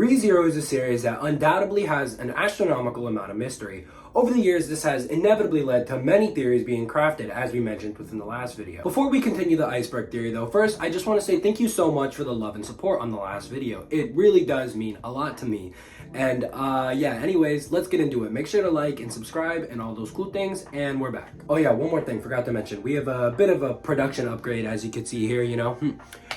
ReZero is a series that undoubtedly has an astronomical amount of mystery. Over the years, this has inevitably led to many theories being crafted, as we mentioned within the last video. Before we continue the iceberg theory though, first I just want to say thank you so much for the love and support on the last video. It really does mean a lot to me. And yeah, anyways, let's get into it. Make sure to like and subscribe and all those cool things, and we're back. Oh yeah, one more thing, forgot to mention. We have a bit of a production upgrade, as you can see here, you know.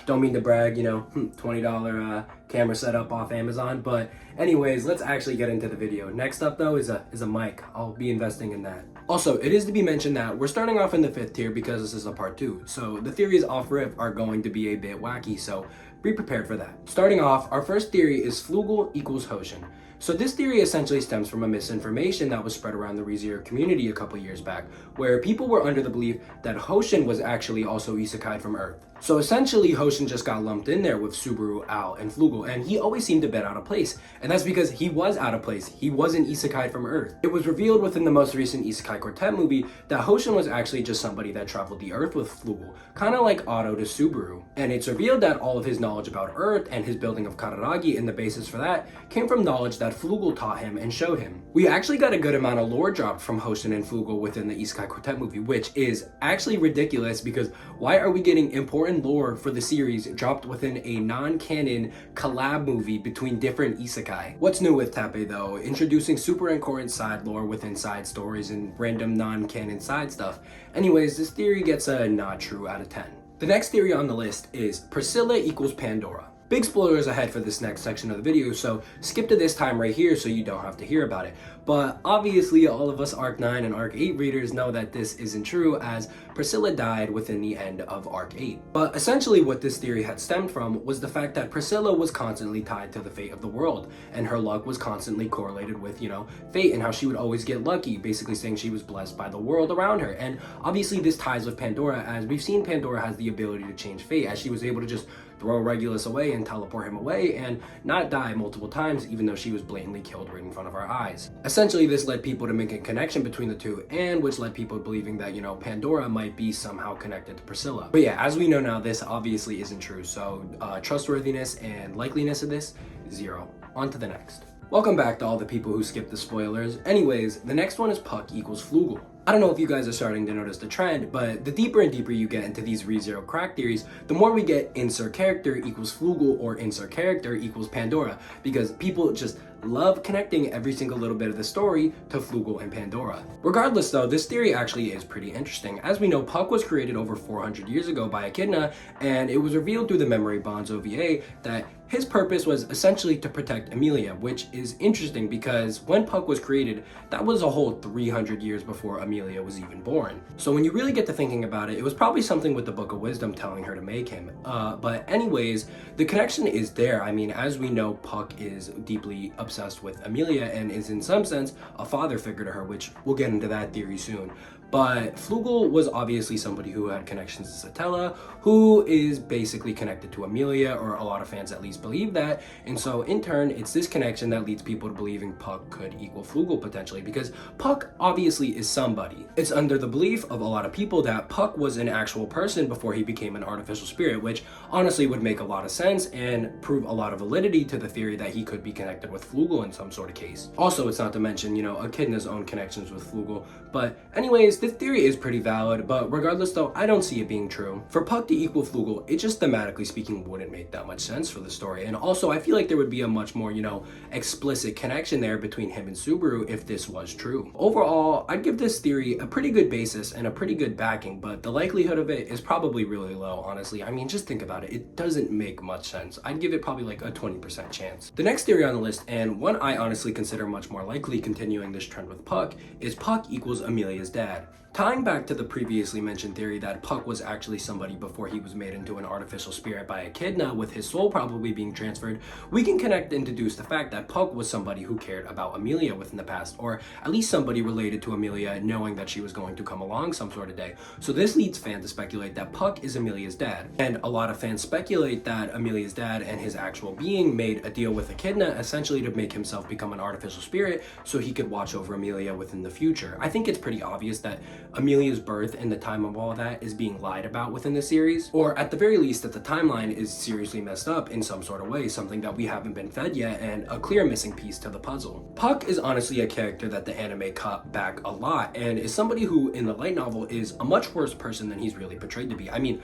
Don't mean to brag, you know, $20 camera setup off Amazon, but anyways, let's actually get into the video. Next up though is a mic. I'll be investing in that. Also, it is to be mentioned that we're starting off in the 5th tier because this is a part 2, so the theories off rip are going to be a bit wacky, so be prepared for that. Starting off, our first theory is Flugel equals Hoshin. So this theory essentially stems from a misinformation that was spread around the ReZero community a couple years back, where people were under the belief that Hoshin was actually also isekai'd from Earth. So essentially, Hoshin just got lumped in there with Subaru, Al, and Flugel, and he always seemed a bit out of place. And that's because he was out of place. He wasn't isekai'd from Earth. It was revealed within the most recent Isekai Quartet movie that Hoshin was actually just somebody that traveled the Earth with Flugel, kind of like Otto to Subaru. And it's revealed that all of his knowledge about Earth and his building of Kararagi and the basis for that came from knowledge that Flugel taught him and showed him. We actually got a good amount of lore dropped from Hoshin and Flugel within the Isekai Quartet movie, which is actually ridiculous because why are we getting important lore for the series dropped within a non-canon collab movie between different isekai? What's new with Teppei though? Introducing super important side lore within side stories and random non-canon side stuff. Anyways, this theory gets a not true out of 10. The next theory on the list is Priscilla equals Pandora. Big spoilers ahead for this next section of the video, so skip to this time right here so you don't have to hear about it. But obviously all of us Arc 9 and Arc 8 readers know that this isn't true, as Priscilla died within the end of Arc 8. But essentially what this theory had stemmed from was the fact that Priscilla was constantly tied to the fate of the world, and her luck was constantly correlated with, you know, fate and how she would always get lucky, basically saying she was blessed by the world around her. And obviously this ties with Pandora, as we've seen Pandora has the ability to change fate, as she was able to just throw Regulus away and teleport him away and not die multiple times, even though she was blatantly killed right in front of our eyes. Essentially, this led people to make a connection between the two, and which led people believing that, you know, Pandora might be somehow connected to Priscilla. But yeah, as we know now, this obviously isn't true, so trustworthiness and likeliness of this, 0. On to the next. Welcome back to all the people who skipped the spoilers. Anyways, the next one is Puck equals Flugel. I don't know if you guys are starting to notice the trend, but the deeper and deeper you get into these ReZero crack theories, the more we get insert character equals Flugel or insert character equals Pandora, because people just love connecting every single little bit of the story to Flugel and Pandora. Regardless though, this theory actually is pretty interesting. As we know, Puck was created over 400 years ago by Echidna, and it was revealed through the Memory Bonds OVA that his purpose was essentially to protect Emilia, which is interesting because when Puck was created, that was a whole 300 years before Emilia was even born. So when you really get to thinking about it, it was probably something with the Book of Wisdom telling her to make him. But anyways, the connection is there. I mean, as we know, Puck is deeply obsessed with Emilia and is in some sense a father figure to her, which we'll get into that theory soon. But Flugel was obviously somebody who had connections to Satella, who is basically connected to Emilia, or a lot of fans at least believe that. And so in turn, it's this connection that leads people to believing Puck could equal Flugel potentially, because Puck obviously is somebody. It's under the belief of a lot of people that Puck was an actual person before he became an artificial spirit, which honestly would make a lot of sense and prove a lot of validity to the theory that he could be connected with Flugel in some sort of case. Also, it's not to mention, you know, Echidna's own connections with Flugel. But anyways, this theory is pretty valid, but regardless though, I don't see it being true. For Puck to equal Flugel, it just thematically speaking wouldn't make that much sense for the story. And also, I feel like there would be a much more, you know, explicit connection there between him and Subaru if this was true. Overall, I'd give this theory a pretty good basis and a pretty good backing, but the likelihood of it is probably really low, honestly. I mean, just think about it. It doesn't make much sense. I'd give it probably like a 20% chance. The next theory on the list, and one I honestly consider much more likely continuing this trend with Puck, is Puck equals Emilia's dad. Tying back to the previously mentioned theory that Puck was actually somebody before he was made into an artificial spirit by Echidna, with his soul probably being transferred, we can connect and deduce the fact that Puck was somebody who cared about Emilia within the past, or at least somebody related to Emilia, knowing that she was going to come along some sort of day. So this leads fans to speculate that Puck is Emilia's dad. And a lot of fans speculate that Emilia's dad and his actual being made a deal with Echidna essentially to make himself become an artificial spirit so he could watch over Emilia within the future. I think it's pretty obvious that Emilia's birth and the time of all that is being lied about within the series, or at the very least that the timeline is seriously messed up in some sort of way, something that we haven't been fed yet, and a clear missing piece to the puzzle. Puck is honestly a character that the anime cut back a lot, and is somebody who in the light novel is a much worse person than he's really portrayed to be. I mean,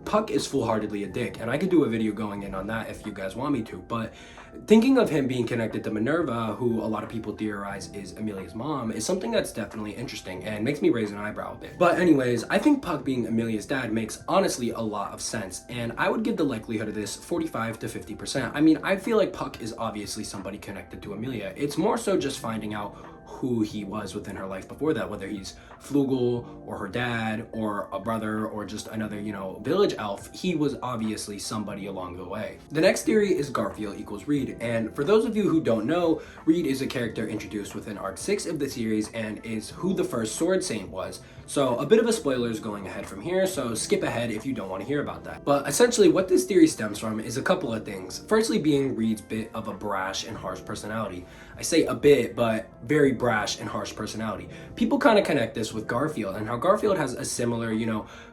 Puck is full-heartedly a dick, and I could do a video going in on that if you guys want me to, but thinking of him being connected to Minerva, who a lot of people theorize is Emilia's mom, is something that's definitely interesting and makes me raise an eyebrow a bit. But anyways, I think Puck being Emilia's dad makes honestly a lot of sense, and I would give the likelihood of this 45 to 50%. I mean, I feel like Puck is obviously somebody connected to Emilia. It's more so just finding out who he was within her life before that, whether he's Flugel or her dad or a brother or just another, village elf. He was obviously somebody along the way. The next theory is Garfiel equals Reid, and for those of you who don't know, Reid is a character introduced within arc 6 of the series and is who the first Sword Saint was. So a bit of a spoiler is going ahead from here, so skip ahead if you don't want to hear about that. But essentially what this theory stems from is a couple of things. Firstly being Reid's bit of a brash and harsh personality. I say a bit, but very brash and harsh personality. People kind of connect this with Garfield and how Garfield has a similar,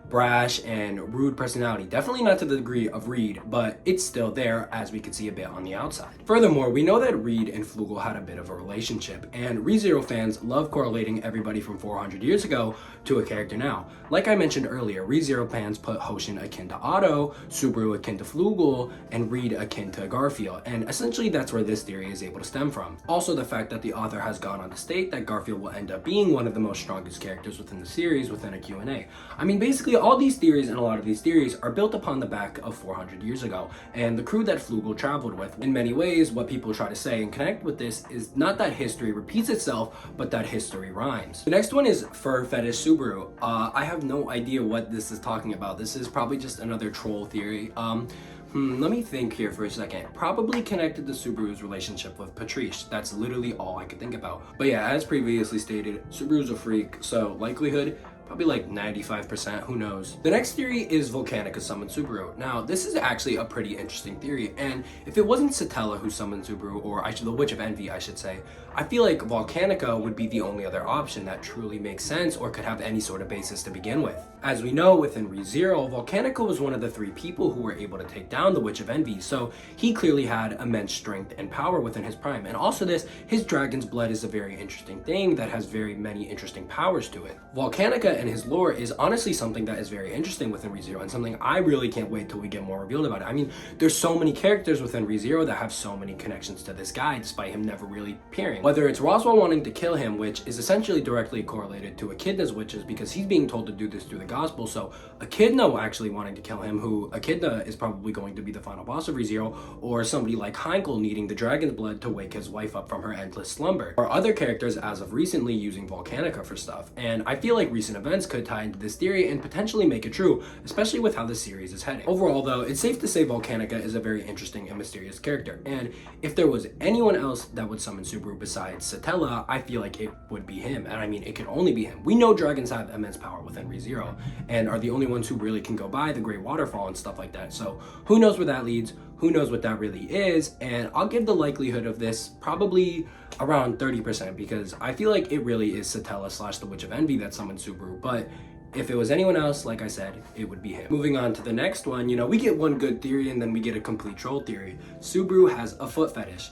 brash and rude personality. Definitely not to the degree of Reid, but it's still there as we can see a bit on the outside. Furthermore, we know that Reid and Flugel had a bit of a relationship, and ReZero fans love correlating everybody from 400 years ago to a character now. Like I mentioned earlier, ReZero fans put Hoshin akin to Otto, Subaru akin to Flugel, and Reid akin to Garfield, and essentially that's where this theory is able to stem from. Also, the fact that the author has gone on to state that Garfield will end up being one of the most strongest characters within the series within a Q&A. I mean, basically all these theories and a lot of these theories are built upon the back of 400 years ago and the crew that Flugel traveled with. In many ways, what people try to say and connect with this is not that history repeats itself, but that history rhymes. The next one is fur fetish Subaru. I have no idea what this is talking about. This is probably just another troll theory. Let me think here for a second. Probably connected to Subaru's relationship with Patrice. That's literally all I could think about. But yeah, as previously stated, Subaru's a freak, so likelihood, probably like 95%, who knows. The next theory is Volcanica summoned Subaru. Now, this is actually a pretty interesting theory, and if it wasn't Satella who summoned Subaru, or the Witch of Envy, I should say, I feel like Volcanica would be the only other option that truly makes sense or could have any sort of basis to begin with. As we know, within ReZero, Volcanica was one of the 3 people who were able to take down the Witch of Envy, so he clearly had immense strength and power within his prime. And also his dragon's blood is a very interesting thing that has very many interesting powers to it. Volcanica and his lore is honestly something that is very interesting within ReZero and something I really can't wait till we get more revealed about it. I mean, there's so many characters within ReZero that have so many connections to this guy despite him never really appearing. Whether it's Roswaal wanting to kill him, which is essentially directly correlated to Echidna's witches because he's being told to do this through the gospel, so Echidna actually wanting to kill him, who Echidna is probably going to be the final boss of ReZero, or somebody like Heinkel needing the dragon's blood to wake his wife up from her endless slumber, or other characters as of recently using Volcanica for stuff. And I feel like recent events could tie into this theory and potentially make it true, especially with how the series is heading. Overall though, it's safe to say Volcanica is a very interesting and mysterious character, and if there was anyone else that would summon Subaru besides Satella, I feel like it would be him, and I mean it can only be him. We know dragons have immense power within ReZero and are the only ones who really can go by the Great Waterfall and stuff like that, so who knows where that leads, who knows what that really is, and I'll give the likelihood of this probably around 30% because I feel like it really is Satella / the Witch of Envy that summoned Subaru, but if it was anyone else, like I said, it would be him. Moving on to the next one, we get one good theory and then we get a complete troll theory. Subaru has a foot fetish.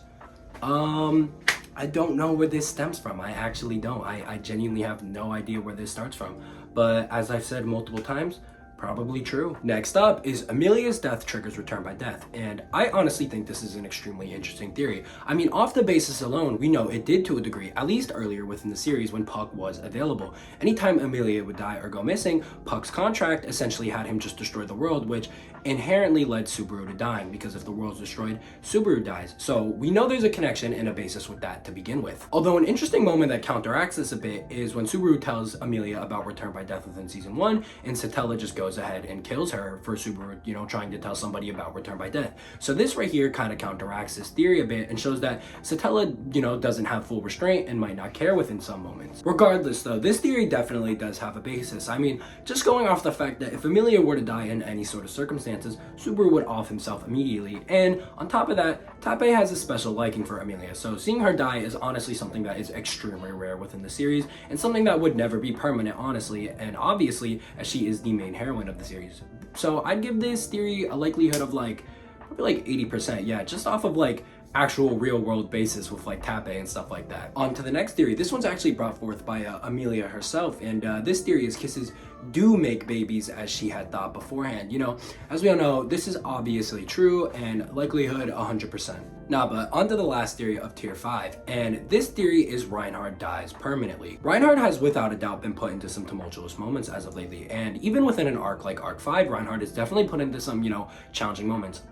I don't know where this stems from. I actually don't. I genuinely have no idea where this starts from. But as I've said multiple times, probably true. Next up is Emilia's death triggers return by death, and I honestly think this is an extremely interesting theory. I mean, off the basis alone, we know it did to a degree, at least earlier within the series when Puck was available. Anytime Emilia would die or go missing, Puck's contract essentially had him just destroy the world, which inherently led Subaru to dying, because if the world's destroyed, Subaru dies. So we know there's a connection and a basis with that to begin with. Although an interesting moment that counteracts this a bit is when Subaru tells Emilia about return by death within season 1, and Satella just goes goes ahead and kills her for Subaru, you know, trying to tell somebody about return by death. So this right here kind of counteracts this theory a bit and shows that Satella, you know, doesn't have full restraint and might not care within some moments. Regardless though, this theory definitely does have a basis. I mean, just going off the fact that if Emilia were to die in any sort of circumstances, Subaru would off himself immediately. And on top of that, Tappei has a special liking for Emilia, so seeing her die is honestly something that is extremely rare within the series and something that would never be permanent, honestly, and obviously as she is the main heroine of the series. So I'd give this theory a likelihood of like probably like 80%, yeah, just off of like actual real world basis with like Tappei and stuff like that. On to the next theory. This one's actually brought forth by Emilia herself, and this theory is kisses do make babies as she had thought beforehand. You know, as we all know, this is obviously true and likelihood 100%. Nah, but onto the last theory of tier 5, and this theory is Reinhardt dies permanently. Reinhardt has without a doubt been put into some tumultuous moments as of lately, and even within an arc like arc 5, Reinhardt is definitely put into some, you know, challenging moments.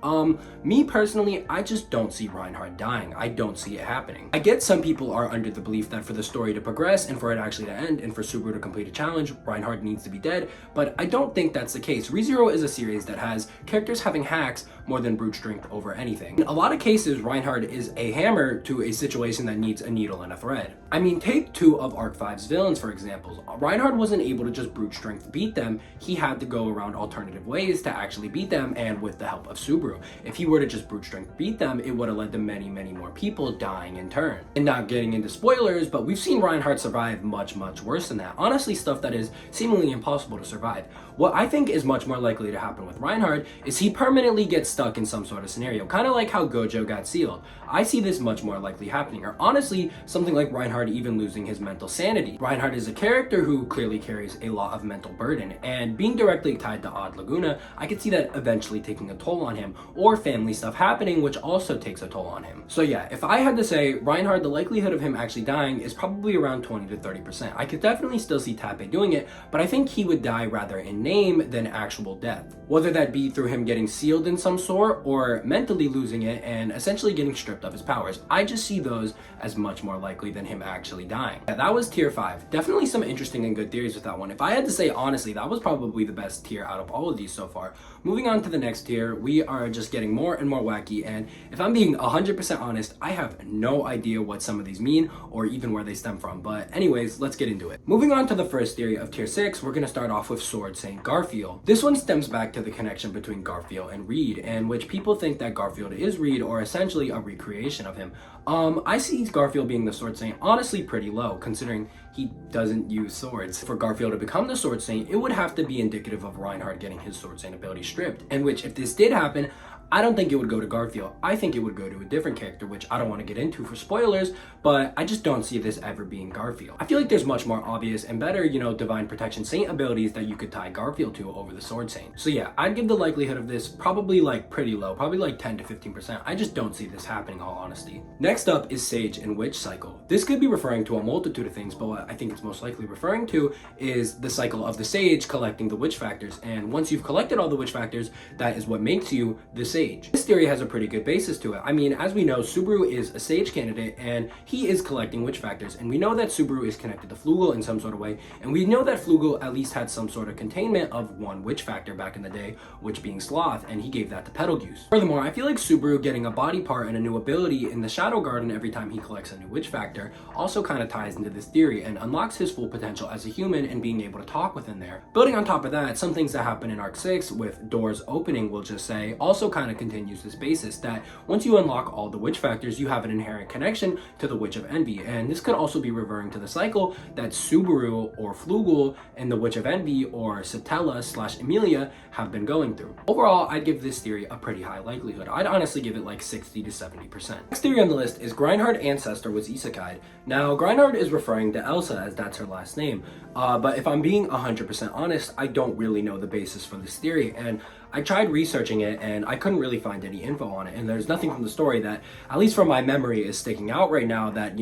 Me personally, I just don't see Reinhardt dying. I don't see it happening. I get some people are under the belief that for the story to progress and for it actually to end and for Subaru to complete a challenge, Reinhardt needs to be dead, but I don't think that's the case. ReZero is a series that has characters having hacks more than brute strength over anything. In a lot of cases, Reinhardt is a hammer to a situation that needs a needle and a thread. I mean, take 2 of Arc 5's villains, for example. Reinhardt wasn't able to just brute strength beat them. He had to go around alternative ways to actually beat them, and with the help of Subaru. If he were to just brute strength beat them, it would have led to many more people dying in turn. And not getting into spoilers, but we've seen Reinhardt survive much worse than that. Honestly, stuff that is seemingly impossible to survive. What I think is much more likely to happen with Reinhardt is he permanently gets stuck in some sort of scenario, kind of like how Gojo got sealed. I see this much more likely happening, or honestly, something like Reinhardt even losing his mental sanity. Reinhardt is a character who clearly carries a lot of mental burden, and being directly tied to Laguna, I could see that eventually taking a toll on him, or family stuff happening, which also takes a toll on him. So yeah, if I had to say, Reinhardt, the likelihood of him actually dying is probably around 20 to 30%. I could definitely still see Tappei doing it, but I think he would die rather in name than actual death. Whether that be through him getting sealed in some sort, or mentally losing it and essentially getting stripped of his powers. I just see those as much more likely than him actually dying. Yeah, that was tier 5. Definitely some interesting and good theories with that one. If I had to say honestly, that was probably the best tier out of all of these so far. Moving on to the next tier, we are just getting more and more wacky, and if I'm being 100% honest, I have no idea what some of these mean or even where they stem from, but anyways, let's get into it. Moving on to the first theory of tier 6, we're going to start off with Sword Saint Garfiel. This one stems back to the connection between Garfiel and Reid, in which people think that Garfield is Reid, or essentially a recreation of him. I see Garfield being the Sword Saint honestly pretty low, considering he doesn't use swords. For Garfield to become the Sword Saint, it would have to be indicative of Reinhardt getting his Sword Saint ability stripped, in which if this did happen, I don't think it would go to Garfield. I think it would go to a different character, which I don't want to get into for spoilers, but I just don't see this ever being Garfield. I feel like there's much more obvious and better, you know, Divine Protection Saint abilities that you could tie Garfield to over the Sword Saint. So yeah, I'd give the likelihood of this probably like pretty low, probably like 10 to 15%. I just don't see this happening, all honesty. Next up is Sage and Witch Cycle. This could be referring to a multitude of things, but what I think it's most likely referring to is the cycle of the Sage collecting the witch factors, and once you've collected all the witch factors, that is what makes you the Sage. This theory has a pretty good basis to it. I mean, as we know, Subaru is a Sage candidate, and he is collecting witch factors, and we know that Subaru is connected to Flugel in some sort of way, and we know that Flugel at least had some sort of containment of one witch factor back in the day, which being Sloth, and he gave that to Betelgeuse. Furthermore, I feel like Subaru getting a body part and a new ability in the Shadow Garden every time he collects a new witch factor also kind of ties into this theory and unlocks his full potential as a human and being able to talk within there. Building on top of that, some things that happen in Arc 6 with doors opening, we'll just say, also kind of continues this basis that once you unlock all the witch factors, you have an inherent connection to the Witch of Envy, and this could also be referring to the cycle that Subaru or Flugel and the Witch of Envy or Satella / Emilia have been going through. Overall, I'd give this theory a pretty high likelihood. I'd honestly give it like 60 to 70%. Next theory on the list is Reinhardt's ancestor was Isekai. Now, Reinhardt is referring to Elsa as that's her last name, but if I'm being 100% honest, I don't really know the basis for this theory, and I tried researching it and I couldn't really find any info on it, and there's nothing from the story that, at least from my memory, is sticking out right now that,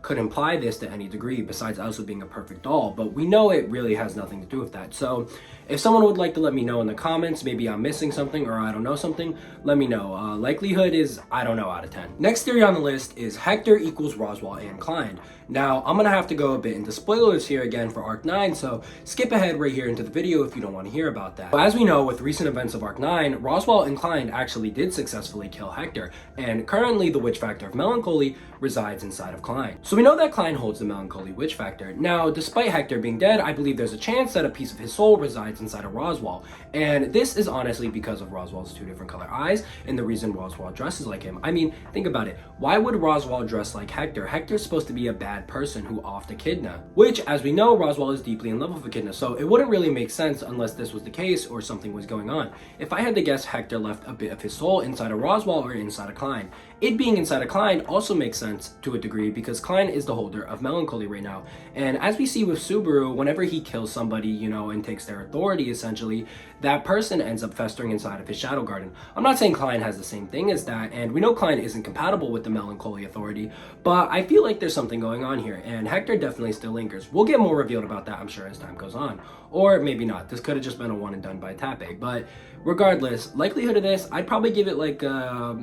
could imply this to any degree besides also being a perfect doll, but we know it really has nothing to do with that. So if someone would like to let me know in the comments, maybe I'm missing something or I don't know something, let me know. Likelihood is, I don't know, out of 10. Next theory on the list is Hector equals Roswaal and Clind. Now, I'm gonna have to go a bit into spoilers here again for Arc 9, so skip ahead right here into the video if you don't want to hear about that. But as we know, with recent events of Arc 9, Roswaal and Clind actually did successfully kill Hector, and currently the witch factor of melancholy resides inside of Clind. So we know that Clind holds the melancholy witch factor. Now, despite Hector being dead, I believe there's a chance that a piece of his soul resides inside of Roswaal, and this is honestly because of Roswaal's 2 different color eyes and the reason Roswaal dresses like him. I mean, think about it. Why would Roswaal dress like Hector? Hector's supposed to be a bad person who offed Echidna, which, as we know, Roswaal is deeply in love with Echidna, so it wouldn't really make sense unless this was the case or something was going on. If I had to guess, Hector left a bit of his soul inside of Roswaal or inside of Clind. It being inside of Clind also makes sense to a degree because Clind is the holder of melancholy right now. And as we see with Subaru, whenever he kills somebody, and takes their authority essentially, that person ends up festering inside of his shadow garden. I'm not saying Clind has the same thing as that, and we know Clind isn't compatible with the melancholy authority, but I feel like there's something going on here, and Hector definitely still lingers. We'll get more revealed about that, I'm sure, as time goes on. Or maybe not. This could have just been a one and done by Tappe. But regardless, likelihood of this, I'd probably give it like a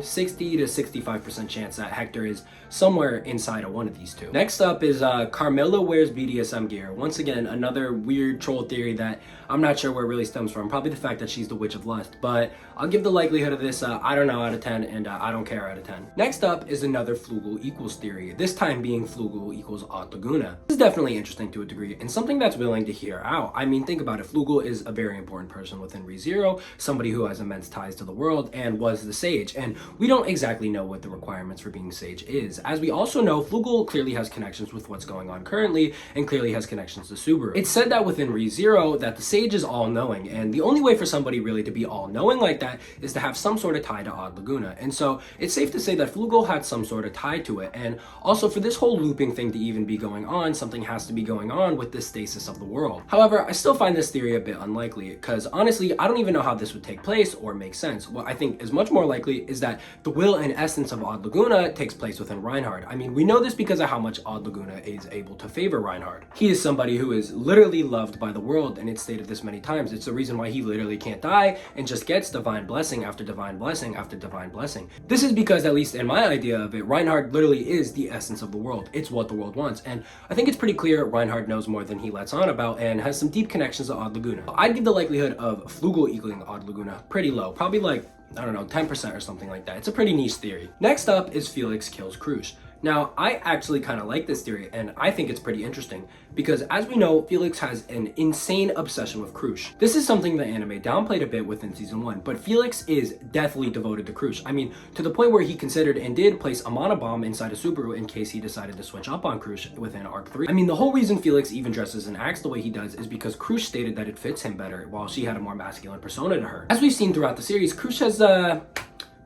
60 to 65% chance that Hector is somewhere inside of one of these two. Next up is Carmilla wears BDSM gear. Once again, another weird troll theory that I'm not sure where it really stems from. Probably the fact that she's the Witch of Lust. But I'll give the likelihood of this, I don't know, out of 10, and I don't care out of 10. Next up is another Flugel equals theory, this time being Flugel equals Laguna. This is definitely interesting to a degree, and something that's willing to hear out. I mean, think about it. Flugel is a very important person within ReZero, somebody who has immense ties to the world and was the Sage, and we don't exactly know what the requirements for being Sage is. As we also know, Flugel clearly has connections with what's going on currently, and clearly has connections to Subaru. It's said that within ReZero that the Sage is all-knowing, and the only way for somebody really to be all-knowing like that is to have some sort of tie to Laguna, and so it's safe to say that Flugel had some sort of tie to it, and also for this whole looping thing to even be going on, something has to be going on with the stasis of the world. However, I still find this theory a bit unlikely, because honestly, I don't even know how this would take place or make sense. What I think is much more likely is that the will and essence of Laguna takes place within Reinhardt. I mean, we know this because of how much Laguna is able to favor Reinhardt. He is somebody who is literally loved by the world, and it's stated this many times. It's the reason why he literally can't die and just gets divine blessing after divine blessing after divine blessing. This is because, at least in my idea of it, Reinhardt literally is the essence of the world. It's what the world wants, and I think it's pretty clear Reinhardt knows more than he lets on about and has some deep connections to Laguna. I'd give the likelihood of Flugel equaling Laguna pretty low, probably like, I don't know, 10% or something like that. It's a pretty niche theory. Next up is Felix kills Crusch. Now, I actually kind of like this theory, and I think it's pretty interesting, because as we know, Felix has an insane obsession with Crusch. This is something the anime downplayed a bit within season 1, but Felix is deathly devoted to Crusch. I mean, to the point where he considered and did place a monobomb inside a Subaru in case he decided to switch up on Crusch within Arc 3. I mean, the whole reason Felix even dresses and acts the way he does is because Crusch stated that it fits him better, while she had a more masculine persona to her. As we've seen throughout the series, Crusch has,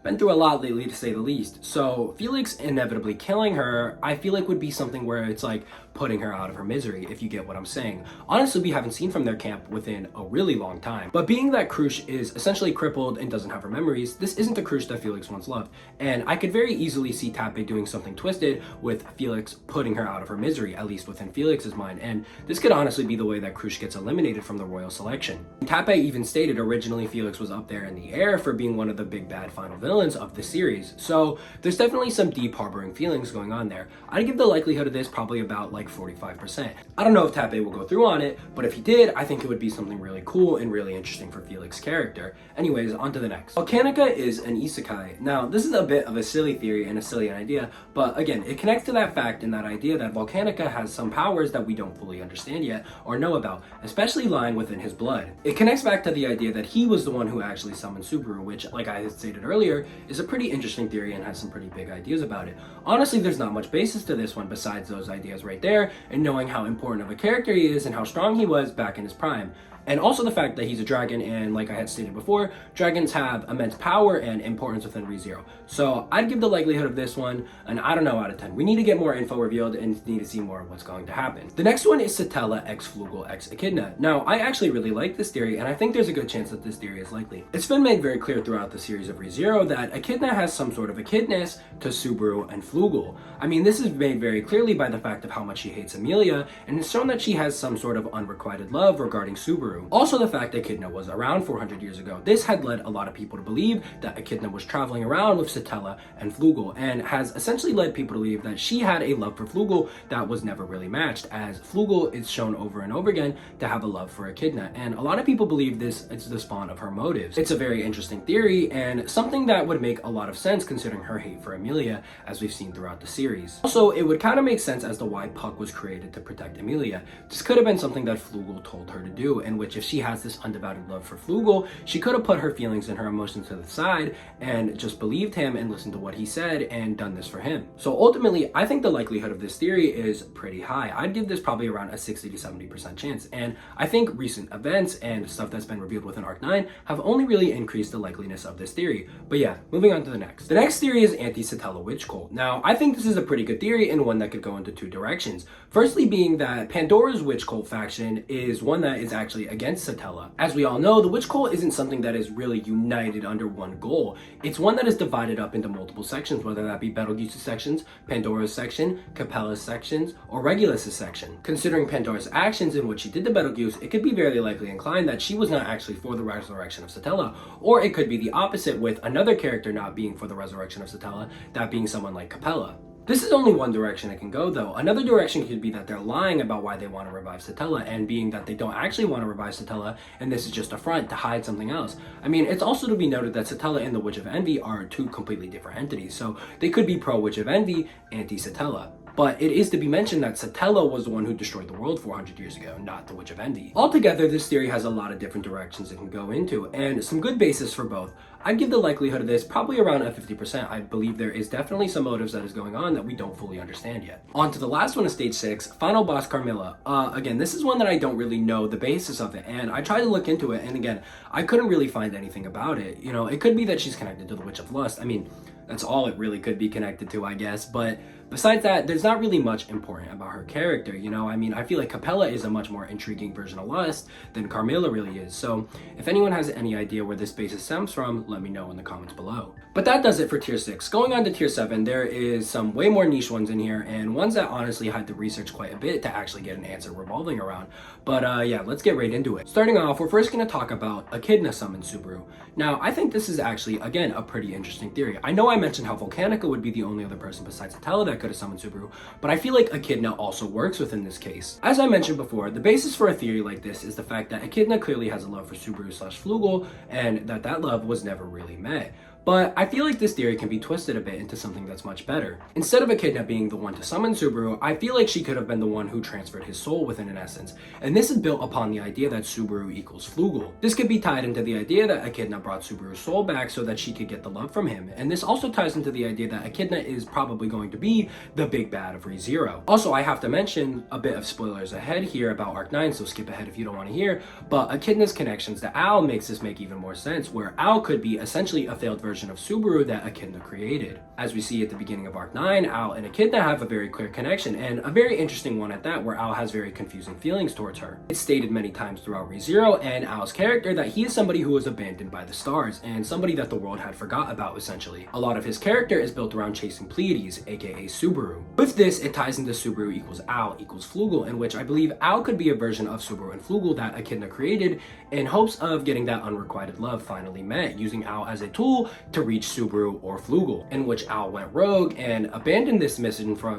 been through a lot lately, to say the least. So Felix inevitably killing her, I feel like would be something where it's like putting her out of her misery, if you get what I'm saying. Honestly, we haven't seen from their camp within a really long time. But being that Crusch is essentially crippled and doesn't have her memories, this isn't the Crusch that Felix once loved. And I could very easily see Tappe doing something twisted with Felix putting her out of her misery, at least within Felix's mind. And this could honestly be the way that Crusch gets eliminated from the royal selection. Tappe even stated originally Felix was up there in the air for being one of the big bad final villains of the series. So there's definitely some deep harboring feelings going on there. I'd give the likelihood of this probably about like 45%. I don't know if Tappe will go through on it, but if he did, I think it would be something really cool and really interesting for Felix's character. Anyways, on to the next. Volcanica is an isekai. Now, this is a bit of a silly theory and a silly idea, but again, it connects to that fact and that idea that Volcanica has some powers that we don't fully understand yet or know about, especially lying within his blood. It connects back to the idea that he was the one who actually summoned Subaru, which, like I had stated earlier, is a pretty interesting theory and has some pretty big ideas about it. Honestly, there's not much basis to this one besides those ideas right there and knowing how important of a character he is and how strong he was back in his prime. And also the fact that he's a dragon, and like I had stated before, dragons have immense power and importance within ReZero. So I'd give the likelihood of this one an I don't know out of 10. We need to get more info revealed and need to see more of what's going to happen. The next one is Satella x Flugel x Echidna. Now, I actually really like this theory, and I think there's a good chance that this theory is likely. It's been made very clear throughout the series of ReZero that Echidna has some sort of echidness to Subaru and Flugel. I mean, this is made very clearly by the fact of how much she hates Emilia, and it's shown that she has some sort of unrequited love regarding Subaru. Also, the fact that Echidna was around 400 years ago. This had led a lot of people to believe that Echidna was traveling around with Satella and Flugel, and has essentially led people to believe that she had a love for Flugel that was never really matched, as Flugel is shown over and over again to have a love for Echidna, and a lot of people believe this is the spawn of her motives. It's a very interesting theory, and something that would make a lot of sense considering her hate for Emilia, as we've seen throughout the series. Also, it would kind of make sense as to why Puck was created to protect Emilia. This could have been something that Flugel told her to do, in which if she has this undivided love for Flugel, she could have put her feelings and her emotions to the side and just believed him and listened to what he said and done this for him. So ultimately, I think the likelihood of this theory is pretty high. I'd give this probably around a 60 to 70% chance, and I think recent events and stuff that's been revealed within Arc 9 have only really increased the likeliness of this theory. But yeah, moving on to the next. The next theory is Anti-Satella witch cult. Now, I think this is a pretty good theory and one that could go into two directions. Firstly being that Pandora's witch cult faction is one that is actually against Satella. As we all know, the witch cult isn't something that is really united under one goal. It's one that is divided up into multiple sections, whether that be Betelgeuse's sections, Pandora's section, Capella's sections, or Regulus's section. Considering Pandora's actions in what she did to Betelgeuse, it could be very likely inclined that she was not actually for the resurrection of Satella, or it could be the opposite, with another character not being for the resurrection of Satella, that being someone like Capella. This is only one direction it can go, though. Another direction could be that they're lying about why they want to revive Satella, and being that they don't actually want to revive Satella, and this is just a front to hide something else. I mean, it's also to be noted that Satella and the Witch of Envy are two completely different entities, so they could be pro-Witch of Envy, anti-Satella. But it is to be mentioned that Satella was the one who destroyed the world 400 years ago, not the Witch of Envy. Altogether, this theory has a lot of different directions it can go into, and some good basis for both. I'd give the likelihood of this probably around a 50%. I believe there is definitely some motives that is going on that we don't fully understand yet. On to the last one of Stage 6, Final Boss Carmilla. Again, this is one that I don't really know the basis of it, and I tried to look into it, and again, I couldn't really find anything about it. You know, it could be that she's connected to the Witch of Lust. I mean, that's all it really could be connected to, I guess, but besides that, there's not really much important about her character, you know? I mean, I feel like Capella is a much more intriguing version of Lust than Carmilla really is, so if anyone has any idea where this basis stems from, let me know in the comments below. But that does it for Tier 6. Going on to Tier 7, there is some way more niche ones in here, and ones that honestly had to research quite a bit to actually get an answer revolving around. But yeah, let's get right into it. Starting off, we're first going to talk about Echidna summon Subaru. Now, I think this is actually, again, a pretty interesting theory. I know I mentioned how Volcanica would be the only other person besides Satella that could have summoned Subaru, but I feel like Echidna also works within this case. As I mentioned before, the basis for a theory like this is the fact that Echidna clearly has a love for Subaru / Flugel, and that love was never really met. But I feel like this theory can be twisted a bit into something that's much better. Instead of Echidna being the one to summon Subaru, I feel like she could have been the one who transferred his soul within an essence, and this is built upon the idea that Subaru equals Flugel. This could be tied into the idea that Echidna brought Subaru's soul back so that she could get the love from him, and this also ties into the idea that Echidna is probably going to be the big bad of ReZero. Also, I have to mention a bit of spoilers ahead here about Arc 9, so skip ahead if you don't want to hear, but Echidna's connections to Al makes this make even more sense, where Al could be essentially a failed version of Subaru that Echidna created. As we see at the beginning of Arc 9, Al and Echidna have a very clear connection, and a very interesting one at that, where Al has very confusing feelings towards her. It's stated many times throughout ReZero and Al's character that he is somebody who was abandoned by the stars, and somebody that the world had forgot about, essentially. A lot of his character is built around chasing Pleiades, aka Subaru. With this, it ties into Subaru equals Al equals Flugel, in which I believe Al could be a version of Subaru and Flugel that Echidna created in hopes of getting that unrequited love finally met, using Al as a tool to reach Subaru or Flugel, in which Al went rogue and abandoned this mission for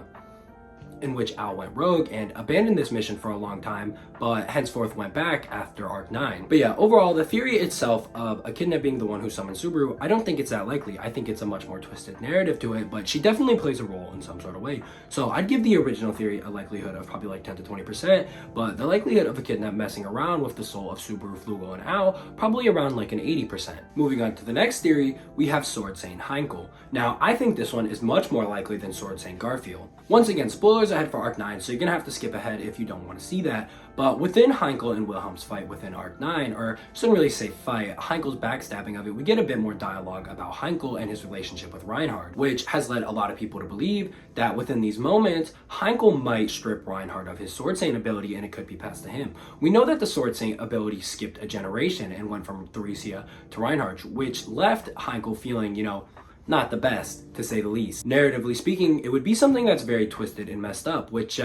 a long time, but henceforth went back after Arc 9. But yeah, overall, the theory itself of Echidna being the one who summoned Subaru, I don't think it's that likely. I think it's a much more twisted narrative to it, but she definitely plays a role in some sort of way. So I'd give the original theory a likelihood of probably like 10 to 20%, but the likelihood of Echidna messing around with the soul of Subaru, Flugel, and Al, probably around like an 80%. Moving on to the next theory, we have Sword Saint Heinkel. Now, I think this one is much more likely than Sword Saint Garfiel. Once again, spoilers spoilers ahead for Arc 9, so you're gonna have to skip ahead if you don't want to see that. But within Heinkel and Wilhelm's fight within Arc 9, or shouldn't really say fight, Heinkel's backstabbing of it, we get a bit more dialogue about Heinkel and his relationship with Reinhardt, which has led a lot of people to believe that within these moments, Heinkel might strip Reinhardt of his Sword Saint ability and it could be passed to him. We know that the Sword Saint ability skipped a generation and went from Theresia to Reinhardt, which left Heinkel feeling, not the best, to say the least. Narratively speaking, it would be something that's very twisted and messed up, which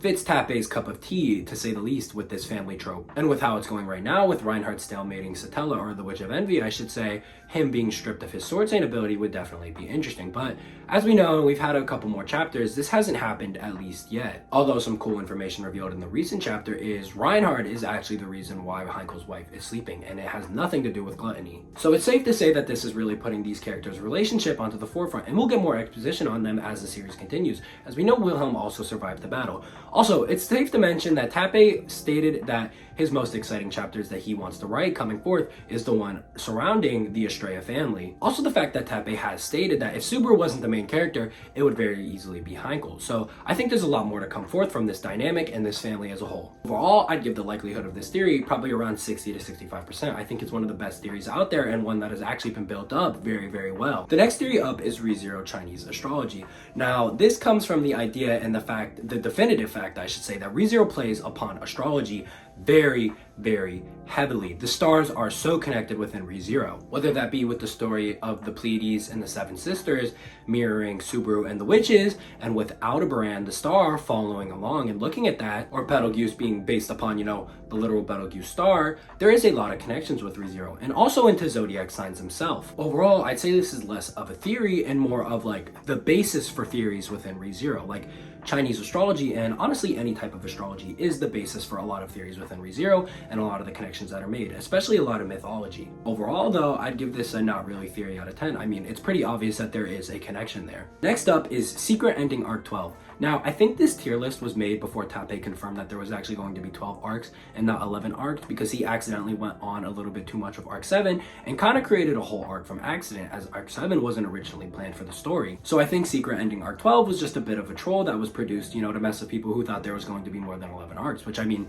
fits Tappei's cup of tea, to say the least, with this family trope. And with how it's going right now, with Reinhardt stalemating Satella, or the Witch of Envy, I should say, him being stripped of his Sword Saint ability would definitely be interesting. But as we know, and we've had a couple more chapters, this hasn't happened at least yet. Although some cool information revealed in the recent chapter is Reinhardt is actually the reason why Heinkel's wife is sleeping, and it has nothing to do with gluttony. So it's safe to say that this is really putting these characters' relationship onto the forefront, and we'll get more exposition on them as the series continues, as we know Wilhelm also survived the battle. Also, it's safe to mention that Tappei stated that his most exciting chapters that he wants to write coming forth is the one surrounding the Estrella family. Also, the fact that Tappei has stated that if Subaru wasn't the main character, it would very easily be Heinkel. So I think there's a lot more to come forth from this dynamic and this family as a whole. Overall, I'd give the likelihood of this theory probably around 60 to 65%. I think it's one of the best theories out there and one that has actually been built up very, very well. The next theory up is ReZero Chinese astrology. Now, this comes from the idea and the definitive fact, I should say, that ReZero plays upon astrology very, very heavily. The stars are so connected within ReZero, whether that be with the story of the Pleiades and the Seven Sisters mirroring Subaru and the Witches, and with Aldebaran the star following along and looking at that, or Betelgeuse being based upon, the literal Betelgeuse star. There is a lot of connections with ReZero, and also into zodiac signs themselves. Overall, I'd say this is less of a theory and more of like the basis for theories within ReZero. Like Chinese astrology, and honestly any type of astrology, is the basis for a lot of theories within ReZero and a lot of the connections that are made, especially a lot of mythology. Overall though, I'd give this a not really theory out of 10. I mean, it's pretty obvious that there is a connection there. Next up is Secret Ending Arc 12. Now, I think this tier list was made before Tappei confirmed that there was actually going to be 12 arcs and not 11 arcs, because he accidentally went on a little bit too much of Arc 7 and kind of created a whole arc from accident, as Arc 7 wasn't originally planned for the story. So I think Secret Ending Arc 12 was just a bit of a troll that was produced, to mess with people who thought there was going to be more than 11 arcs, which I mean,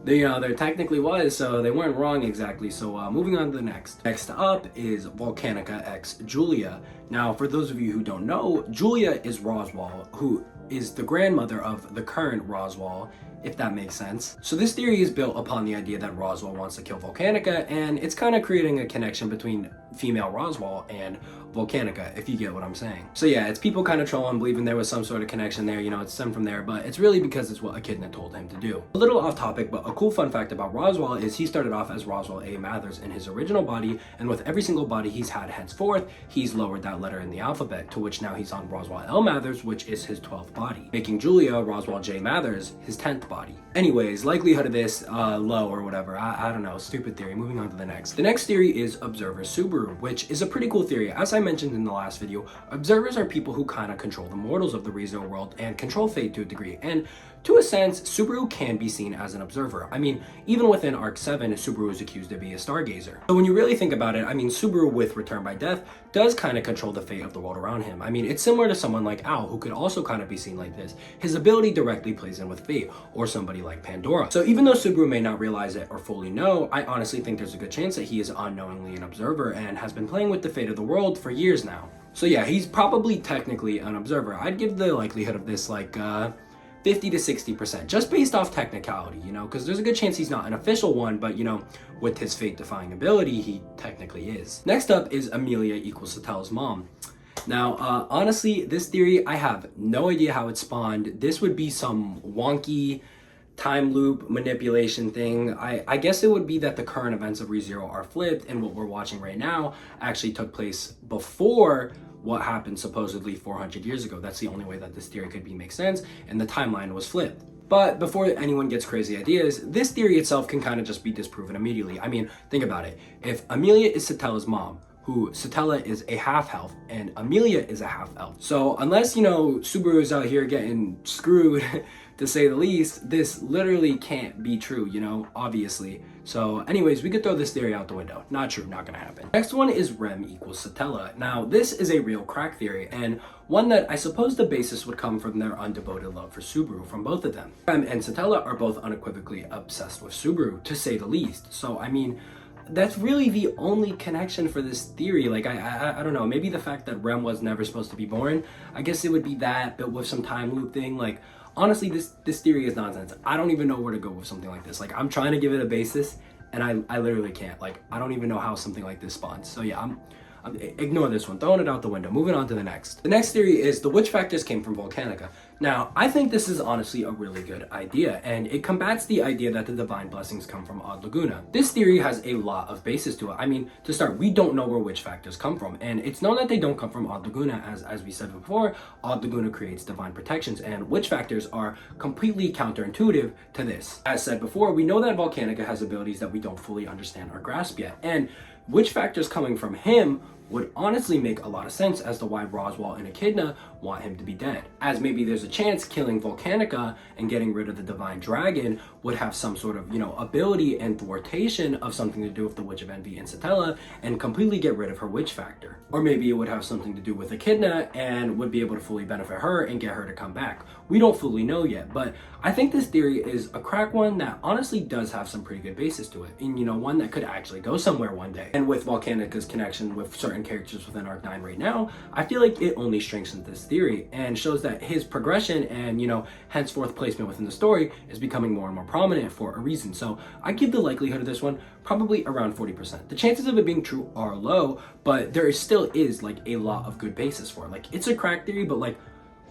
there technically was, so they weren't wrong exactly. So moving on to the next. Next up is Volcanica X Julia. Now, for those of you who don't know, Julia is Roswaal, who is the grandmother of the current Roswaal, if that makes sense. So this theory is built upon the idea that Roswaal wants to kill Volcanica, and it's kind of creating a connection between female Roswaal and Volcanica, if you get what I'm saying. So yeah, it's people kind of trolling, believing there was some sort of connection there, it's stemmed from there, but it's really because it's what Echidna told him to do. A little off topic, but a cool fun fact about Roswaal is he started off as Roswaal A. Mathers in his original body, and with every single body he's had henceforth, he's lowered that letter in the alphabet, to which now he's on Roswaal L. Mathers, which is his 12th body, making Julia Roswaal J. Mathers his 10th body. Anyways, likelihood of this low or whatever, I don't know, stupid theory. Moving on to the next. The next theory is Observer Subaru, which is a pretty cool theory. As I mentioned in the last video, observers are people who kind of control the mortals of the ReZero world and control fate to a degree, and to a sense, Subaru can be seen as an observer. I mean, even within Arc 7, Subaru is accused of being a stargazer. So when you really think about it, I mean, Subaru with Return by Death does kind of control the fate of the world around him. I mean, it's similar to someone like Owl, who could also kind of be seen like this. His ability directly plays in with fate, or somebody like Pandora. So even though Subaru may not realize it or fully know, I honestly think there's a good chance that he is unknowingly an observer and has been playing with the fate of the world for years now. So yeah, he's probably technically an observer. I'd give the likelihood of this like 50 to 60%, just based off technicality, because there's a good chance he's not an official one, but with his fate-defying ability, he technically is. Next up is Emilia equals Satella's mom. Now, honestly, this theory, I have no idea how it spawned. This would be some wonky time loop manipulation thing. I guess it would be that the current events of ReZero are flipped, and what we're watching right now actually took place before what happened supposedly 400 years ago. That's the only way that this theory could make sense, and the timeline was flipped. But before anyone gets crazy ideas, this theory itself can kind of just be disproven immediately. I mean, think about it. If Emilia is Satella's mom, who Satella is a half-elf and Emilia is a half-elf. So unless, Subaru is out here getting screwed to say the least, this literally can't be true, you know, obviously. So anyways, we could throw this theory out the window. Not true, not gonna happen. Next one is Rem equals Satella. Now, this is a real crack theory, and one that I suppose the basis would come from their undevoted love for Subaru from both of them. Rem and Satella are both unequivocally obsessed with Subaru, to say the least. So, I mean, that's really the only connection for this theory. Like, I don't know, maybe the fact that Rem was never supposed to be born, I guess it would be that, but with some time loop thing. Like, honestly, this theory is nonsense. I don't even know where to go with something like this. Like, I'm trying to give it a basis, and I literally can't. Like, I don't even know how something like this spawns. So yeah, ignore this one, throwing it out the window. Moving on to the next. The next theory is the witch factors came from Volcanica. Now, I think this is honestly a really good idea, and it combats the idea that the divine blessings come from Laguna. This theory has a lot of basis to it. I mean, to start, we don't know where witch factors come from, and it's known that they don't come from Laguna, as we said before. Laguna creates divine protections, and witch factors are completely counterintuitive to this. As said before, we know that Volcanica has abilities that we don't fully understand or grasp yet, and witch factors coming from him would honestly make a lot of sense as to why Roswaal and Echidna want him to be dead. As maybe there's a chance killing Volcanica and getting rid of the divine dragon would have some sort of, you know, ability and thwartation of something to do with the Witch of Envy and Satella and completely get rid of her witch factor. Or maybe it would have something to do with Echidna and would be able to fully benefit her and get her to come back. We don't fully know yet, but I think this theory is a crack one that honestly does have some pretty good basis to it. And, you know, one that could actually go somewhere one day. And with Volcanica's connection with certain characters within Arc 9 right now, I feel like it only strengthens this theory and shows that his progression and, you know, henceforth placement within the story is becoming more and more prominent for a reason. So I give the likelihood of this one probably around 40%. The chances of it being true are low, but there still is like a lot of good basis for it. Like, it's a crack theory, but like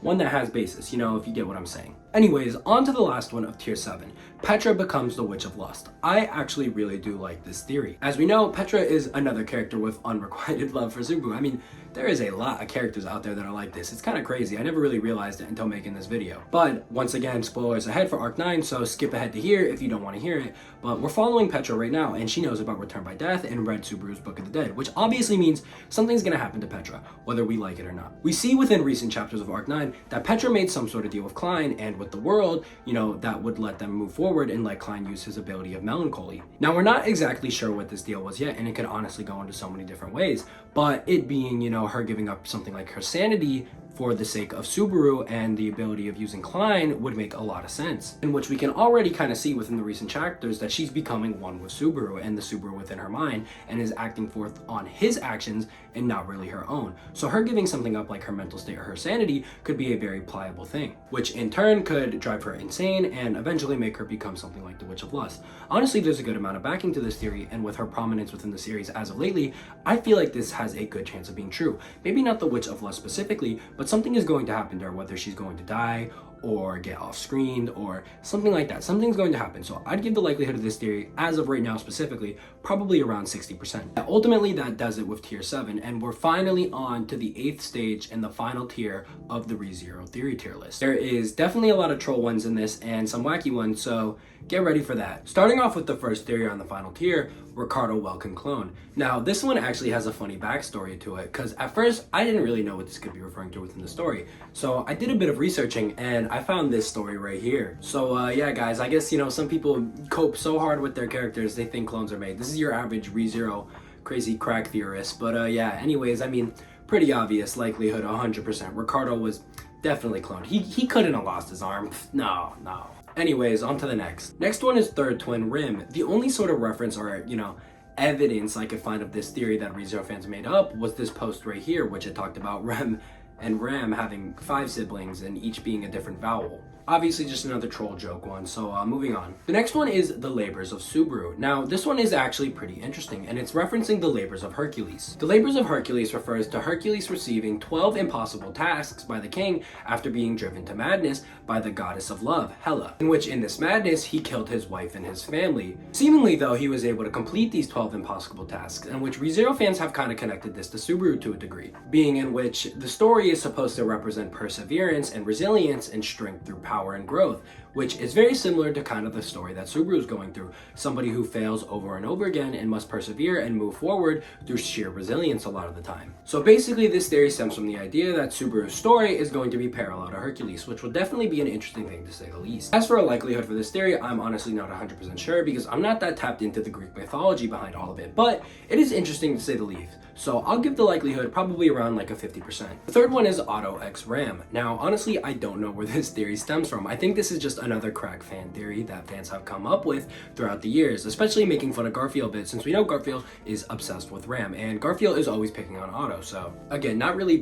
one that has basis, you know, if you get what I'm saying. Anyways, on to the last one of tier 7. Petra becomes the Witch of Lust. I actually really do like this theory. As we know, Petra is another character with unrequited love for Subaru. I mean, there is a lot of characters out there that are like this. It's kind of crazy. I never really realized it until making this video. But once again, spoilers ahead for Arc 9, so skip ahead to here if you don't want to hear it. But we're following Petra right now, and she knows about Return by Death and read Subaru's Book of the Dead, which obviously means something's gonna happen to Petra, whether we like it or not. We see within recent chapters of Arc 9 that Petra made some sort of deal with Clind and with the world, you know, that would let them move forward and let Clind use his ability of melancholy. Now, we're not exactly sure what this deal was yet, and it could honestly go into so many different ways, but it being, you know, her giving up something like her sanity for the sake of Subaru and the ability of using Clind would make a lot of sense, in which we can already kind of see within the recent chapters that she's becoming one with Subaru and the Subaru within her mind and is acting forth on his actions and not really her own. So her giving something up like her mental state or her sanity could be a very pliable thing, which in turn could drive her insane and eventually make her become something like the Witch of Lust. Honestly, there's a good amount of backing to this theory, and with her prominence within the series as of lately, I feel like this has a good chance of being true. Maybe not the Witch of Lust specifically, but something is going to happen to her, whether she's going to die or get off-screened or something like that. Something's going to happen. So I'd give the likelihood of this theory, as of right now specifically, probably around 60%. Ultimately, that does it with tier 7, and we're finally on to the 8th stage and the final tier of the ReZero theory tier list. There is definitely a lot of troll ones in this and some wacky ones, so get ready for that. Starting off with the first theory on the final tier, Ricardo Welkin clone. Now, this one actually has a funny backstory to it, because at first I didn't really know what this could be referring to within the story. So I did a bit of researching and I found this story right here. So yeah, guys, I guess, you know, some people cope so hard with their characters they think clones are made. This is your average ReZero crazy crack theorist, but yeah, anyways, I mean, pretty obvious likelihood, 100%. Ricardo was definitely cloned. He couldn't have lost his arm. No. Anyways, on to the next. Next one is third twin Rim. The only sort of reference or, you know, evidence I could find of this theory that ReZero fans made up was this post right here, which it talked about Rem and Ram having 5 siblings and each being a different vowel. Obviously just another troll joke one, so moving on. The next one is the labors of Subaru. Now, this one is actually pretty interesting, and it's referencing the labors of Hercules. The labors of Hercules refers to Hercules receiving 12 impossible tasks by the king after being driven to madness by the goddess of love, Hela, in which in this madness, he killed his wife and his family. Seemingly, though, he was able to complete these 12 impossible tasks, in which ReZero fans have kind of connected this to Subaru to a degree, being in which the story is supposed to represent perseverance and resilience and strength through power. power and growth, which is very similar to kind of the story that Subaru is going through. Somebody who fails over and over again and must persevere and move forward through sheer resilience a lot of the time. So basically this theory stems from the idea that Subaru's story is going to be parallel to Hercules, which will definitely be an interesting thing to say the least. As for a likelihood for this theory, I'm honestly not 100% sure because I'm not that tapped into the Greek mythology behind all of it, but it is interesting to say the least. So I'll give the likelihood probably around like a 50%. The third one is Auto X Ram. Now, honestly, I don't know where this theory stems from. I think this is just another crack fan theory that fans have come up with throughout the years, especially making fun of Garfiel a bit, since we know Garfiel is obsessed with Ram, and Garfiel is always picking on Auto. So again, not really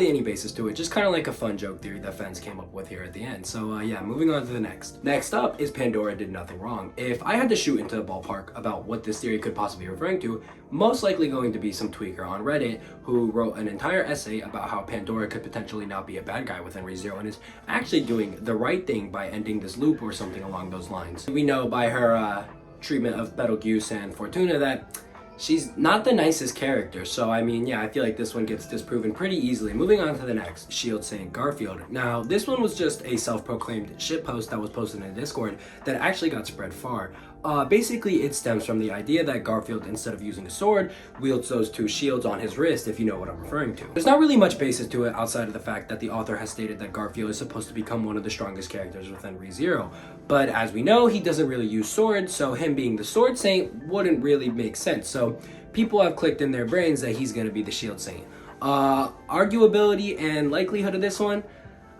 any basis to it, just kind of like a fun joke theory that fans came up with here at the end. So yeah, moving on to the next. Next up is Pandora did nothing wrong. If I had to shoot into the ballpark about what this theory could possibly be referring to, most likely going to be some tweaker on Reddit who wrote an entire essay about how Pandora could potentially not be a bad guy within ReZero and is actually doing the right thing by ending this loop or something along those lines. We know by her treatment of Betelgeuse and Fortuna that she's not the nicest character, so I mean, yeah, I feel like this one gets disproven pretty easily. Moving on to the next, Shield Saint Garfield. Now, this one was just a self-proclaimed shitpost that was posted in Discord that actually got spread far. Basically, it stems from the idea that Garfield, instead of using a sword, wields those two shields on his wrist, if you know what I'm referring to. There's not really much basis to it outside of the fact that the author has stated that Garfield is supposed to become one of the strongest characters within ReZero. But as we know, he doesn't really use swords, so him being the Sword Saint wouldn't really make sense. So people have clicked in their brains that he's going to be the Shield Saint. Arguability and likelihood of this one,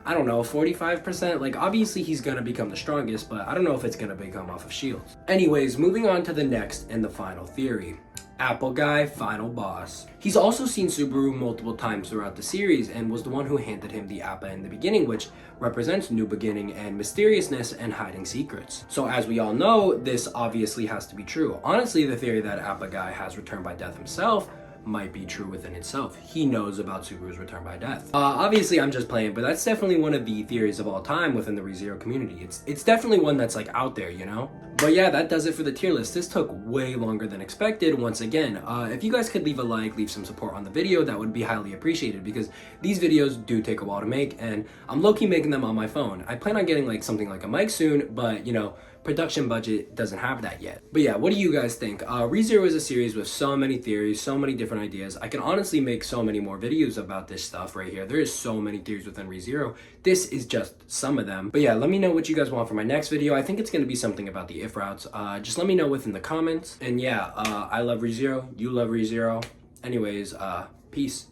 I don't know, 45%. Like, obviously he's gonna become the strongest, but I don't know if it's gonna become off of shields. Anyways, moving on to the next and the final theory. Apple Guy, final boss. He's also seen Subaru multiple times throughout the series and was the one who handed him the Appa in the beginning, which represents new beginning and mysteriousness and hiding secrets. So as we all know, this obviously has to be true. Honestly, the theory that Appa Guy has returned by death himself might be true within itself. He knows about Subaru's return by death. Obviously I'm just playing, but that's definitely one of the theories of all time within the ReZero community. It's definitely one that's like out there, you know? But yeah, that does it for the tier list. This took way longer than expected once again. If you guys could leave a like, leave some support on the video, that would be highly appreciated because these videos do take a while to make and I'm low-key making them on my phone. I plan on getting like something like a mic soon, but you know, production budget doesn't have that yet. But yeah, what do you guys think? ReZero is a series with so many theories, so many different ideas. I can honestly make so many more videos about this stuff right here. There is so many theories within ReZero. This is just some of them. But yeah, let me know what you guys want for my next video. I think it's going to be something about the if routes. Just let me know within the comments. And yeah, I love ReZero. You love ReZero. Anyways, peace.